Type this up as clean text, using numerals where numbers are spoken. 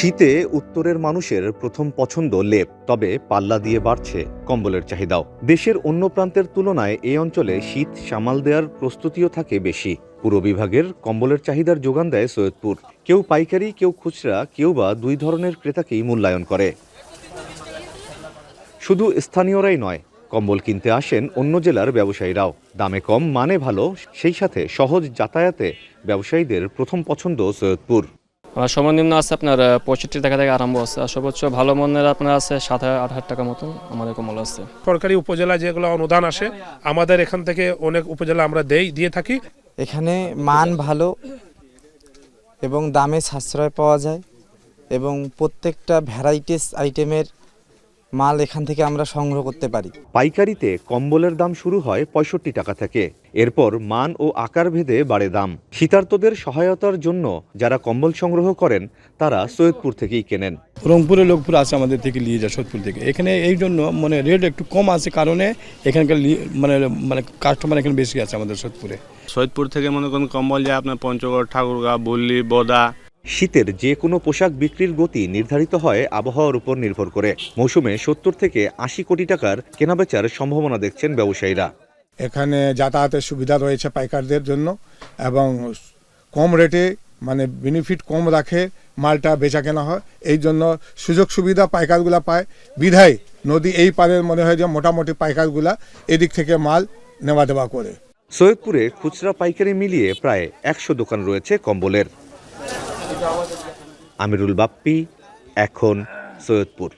শীতে উত্তরের মানুষের প্রথম পছন্দ লেপ, তবে পাল্লা দিয়ে বাড়ছে কম্বলের চাহিদাও। দেশের অন্য প্রান্তের তুলনায় এই অঞ্চলে শীত সামাল দেওয়ার প্রস্তুতিও থাকে বেশি। পুরো বিভাগের কম্বলের চাহিদার যোগান দেয় সৈয়দপুর। কেউ পাইকারি, কেউ খুচরা, কেউ বা দুই ধরনের ক্রেতাকেই মূল্যায়ন করে। শুধু স্থানীয়রাই নয়, কম্বল কিনতে আসেন অন্য জেলার ব্যবসায়ীরাও। দামে কম, মানে ভালো, সেই সাথে সহজ যাতায়াতে ব্যবসায়ীদের প্রথম পছন্দ সৈয়দপুর। সর্বনিম্ন আছে আপনার 65 টাকা থেকে আরম্ভ আছে, আর সর্বোচ্চ ভালো মনের আপনার আছে 7,000-8,000 টাকা মতো আমাদের কম্বল আছে। সরকারি উপজেলা যেগুলো অনুদান আসে, আমাদের এখান থেকে অনেক উপজেলা আমরা দিয়ে থাকি। এখানে মান ভালো এবং দামে সাশ্রয় পাওয়া যায় এবং প্রত্যেকটা ভ্যারাইটিস আইটেমের মাল এখান থেকে আমরা সংগ্রহ করতে পারি। পাইকারিতে কম্বলের দাম শুরু হয় 65 টাকা থেকে। এরপর মান ও আকার ভেদে বাড়ে দাম। শীতার্তদের সহায়তার জন্য যারা কম্বল সংগ্রহ করেন তারা সৈয়দপুর থেকেই কেনেন। রংপুরের লোকপুর আছে আমাদের থেকে নিয়ে যায় সৈয়দপুর থেকে। এখানে এই জন্য রেট একটু কম আছে কারণে এখানকার কাস্টমার এখানে বেশি আছে আমাদের সৈয়দপুরে। সৈয়দপুর থেকে মনে করেন কম্বল যায় আপনার পঞ্চগড়, ঠাকুরগাঁও, বল্লী, বোদা। শীতের যে কোনো পোশাক বিক্রির গতি নির্ধারিত হয় আবহাওয়ার উপর নির্ভর করে। মৌসুমে 70 থেকে 80 কোটি টাকার কেনাবেচার সম্ভাবনা দেখছেন ব্যবসায়ীরা। এখানে যাতায়াতের সুবিধা রয়েছে পাইকারদের জন্য এবং কম রেটে বেনিফিট কম রাখে মালটা বেচা কেনা হয়। এই জন্য সুযোগ সুবিধা পাইকারগুলা পায় বিধায় নদী এই পারের মনে হয় যে মোটামুটি পাইকারগুলা এদিক থেকে মাল নেওয়া দেওয়া করে। সৈয়দপুরে খুচরা পাইকারি মিলিয়ে প্রায় 100 দোকান রয়েছে কম্বলের। আমিরুল বাপ্পি, এখন সৈয়দপুর।